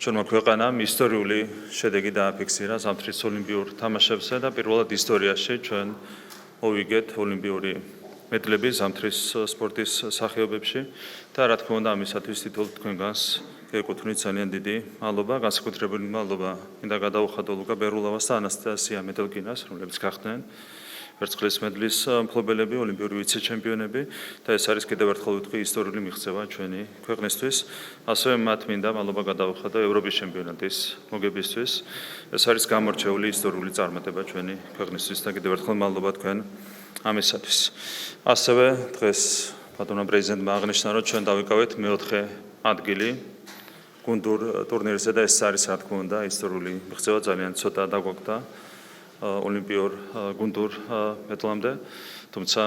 ჩვენმა ქვეყანამ ისტორიული შედეგი დააფიქსირა ზამთრის ოლიმპიურ თამაშებზე და პირველად ისტორიაში ჩვენ მოვიგეთ ოლიმპიური მედლები ზამთრის სპორტის სახეობებში და რა თქმა უნდა ამისათვის თითოეულ თქვენგანს გეკუთვნით ძალიან დიდი მადლობა, განსაკუთრებული მადლობა მინდა გადაუხადო ლუკა ბერულავას და ანასტასია მედელკინას, რომლებიც გახდნენ ვერცხლის მედლის მფლობელები, ოლიმპიური ვიცე-ჩემპიონები და ეს არის კიდევ ერთხელ ვიტყვი ისტორიული მიღწევა ჩვენი ქვეყნისთვის. ასევე მათ მინდა მადლობა გადაუხადო ევროპის ჩემპიონატის მოგებისთვის. ეს არის გამორჩეული ისტორიული წარმატება ჩვენი ქვეყნისთვის და კიდევ ერთხელ მადლობა თქვენ ამისათვის. ასევე დღეს ბატონო პრეზიდენტმა აღნიშნა, რომ ჩვენ დავიკავეთ მეოთხე ადგილი გუნდურ ტურნირზე და ეს არის რა თქმა უნდა ისტორიული მიღწევა, ძალიან ცოტა დაგვაქვს ოლიმპიურ გუნდურ მედლამდე, თუმცა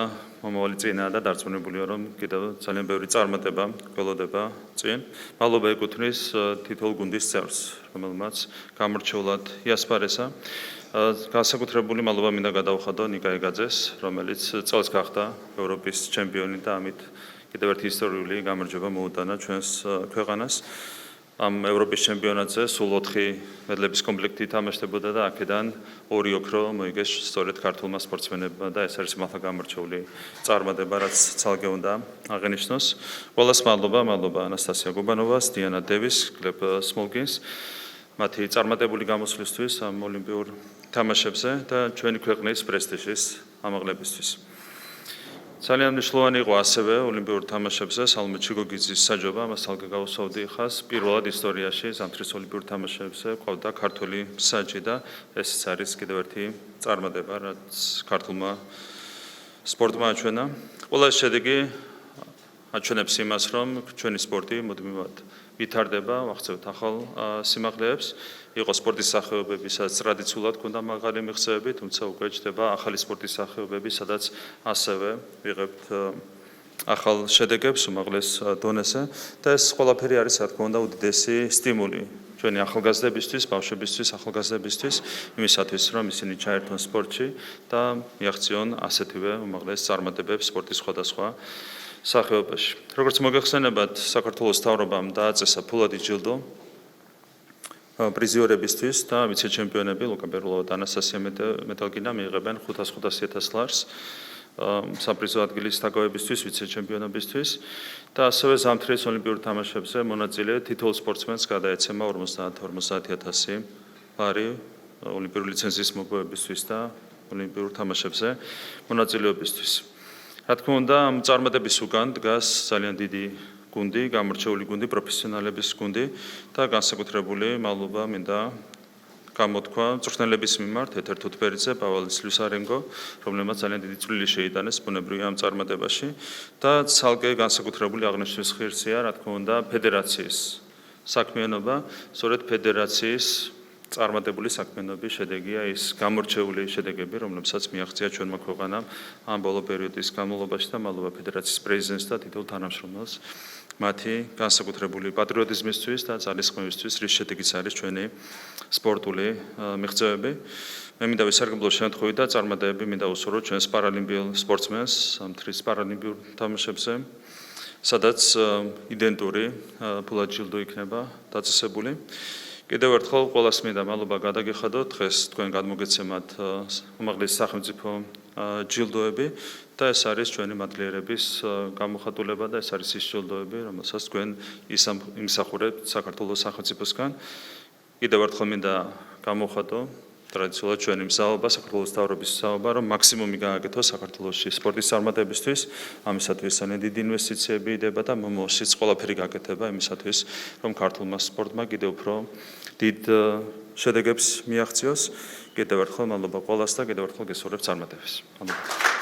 მომავალი წინაა და დარწმუნებულია, რომ კიდევ ძალიან ბევრი წარმატება გველოდება წინ. მადლობა ეკუთვნის თითოეულ გუნდის წევრს, რომელმაც გამორჩეულად იასპარესა. განსაკუთრებული მადლობა მინდა გადაუხადო ნიკა ეგაძეს, რომელიც წელს გახდა ევროპის ჩემპიონი და ამით კიდევ ერთი ისტორიული გამარჯვება მოუტანა ჩვენს ქვეყანას. ამ ევროპის ჩემპიონატზე სულ 4 მედლების კომპლექტი თამაშდებოდა და აქედან 2 ოქრო მოიგეს სწორედ ქართულმა სპორტსმენებმა და ეს არის მართლა გამორჩეული წარმატება, რაც ცალკე უნდა აღენიშნოს. ყველას მადლობა ანასტასია გუბანოვას, დიანა დევის, გლებ სმოლგინს მათი წარმატებული გამოსვლისთვის ამ ოლიმპიურ თამაშებზე და ჩვენი ქვეყნის პრესტიჟის ამაღლებისთვის. ძალიან მნიშვნელოვანი იყო ასევე ოლიმპიურ თამაშებზე სალომე ჩიგოგიძის საჯობა, მას თალკე გავუსვავდი ხას. პირველად ისტორიაში ზამთრის ოლიმპიურ თამაშებზე ყავდა ქართული მსაჯი და ესეც არის კიდევ ერთი წარმატება, რაც ქართულმა სპორტმა აჩვენა. ყველა შედეგი აჩვენებს იმას, რომ ჩვენი სპორტი მუდმივად ვითარდება, ვახცევთ ახალ სიმაღლეებს. იყო სპორტის სახეობები, სადაც ტრადიციულად ჰქონდა მაღალი მიღწევები, თუმცა უკვე ჩნდება ახალი სპორტის სახეობები, სადაც ასევე ვიღებთ ახალ შედეგებს უმაღლეს დონეზე და ეს ყველაფერი არის რა თქმა უნდა უდიდესი სტიმული ჩვენი ახალგაზრდებისთვის, ბავშვებისთვის, ახალგაზრდებისთვის, იმისათვის, რომ ისინი ჩაერთონ სპორტში და მიაღწიონ ასეთივე უმაღლეს წარმატებებს სპორტის სხვადასხვა სახეობაში. როგორც მოგეხსენებათ, საქართველოს მთავრობამ დააწესა ფულადი ჯილდო პრიზიორებისთვის და ვიცე-ჩემპიონები ლუკა ბერულავა და ანასტასია მედელკინა მიიღებენ 500,000 ლარს საპრიზო ადგილის დაკავებისთვის, ვიცე-ჩემპიონობისთვის და ასევე ზამთრის ოლიმპიურ თამაშებზე მონაწილე თითოეულ სპორტსმენს გადაეცემა 50,000 ლარი ოლიმპიური ლიცენზიის მოპოვებისთვის და ოლიმპიურ თამაშებზე მონაწილეობისთვის. რა თქმა უნდა, ამ წარმატების უკან დგას ძალიან დიდი გუნდი, გამორჩეული გუნდი, პროფესიონალების გუნდი და განსაკუთრებული მადლობა მინდა გამოთქვა მწვრთნელების მიმართ, ეთერ თუთბერიძე, პავალის ლუსარენგო, რომლებმაც ძალიან დიდი წვლილი შეიტანეს ბუნებრივია ამ წარმატებაში და ცალკე განსაკუთრებული აღნიშვნის ღირსია, რა თქმა უნდა, ფედერაციის საქმიანობა, სწორედ ფედერაციის წარმატებული საქმიანობის შედეგია ის გამორჩეული შედეგები, რომლებსაც მიაღწია ჩვენმა ქვეყანამ ამ ბოლო პერიოდის განმავლობაში და მადლობა ფედერაციის პრეზიდენტს და თითოეულ თანამშრომელს მათი განსაკუთრებული პატრიოტიზმისთვის და ძალისხმევისთვის, რის შედეგიც არის ჩვენი სპორტული მიღწევები. მე მინდა ვისარგებლო შემთხვევით და წარმატებები მინდა უსურვო ჩვენს პარალიმპიურ სპორტსმენს ზამთრის პარალიმპიურ თამაშებზე, სადაც იდენტური ფულადი ჯილდო იქნება დაწესებული. კიდევ ერთხელ ყველას მინდა მადლობა გადაგიხადო, დღეს თქვენ გადმოგეცემათ უმაღლესი სახელმწიფო ჯილდოები და ეს არის ჩვენი მადლიერების გამოხატულება და ეს არის ის ჯილდოები, რომელსაც თქვენ იმსახურებთ საქართველოს სახელმწიფოსგან. კიდევ ერთხელ მინდა გამოვხატო ტრადიციულად ჩვენი მზაობა, საქართველოს მთავრობის მზაობა, რომ მაქსიმუმი გააკეთოს საქართველოში სპორტის წარმატებისთვის. ამისათვის ძალიან დიდი ინვესტიციები იდება და მომავალშიც ყველაფერი გაკეთება იმისათვის, რომ ქართულმა სპორტმა კიდევ უფრო დიდ შედეგებს მიაღწიოს. კიდევ ერთხელ მადლობა ყველას და კიდევ ერთხელ გესურვებთ წარმატებას. მადლობა.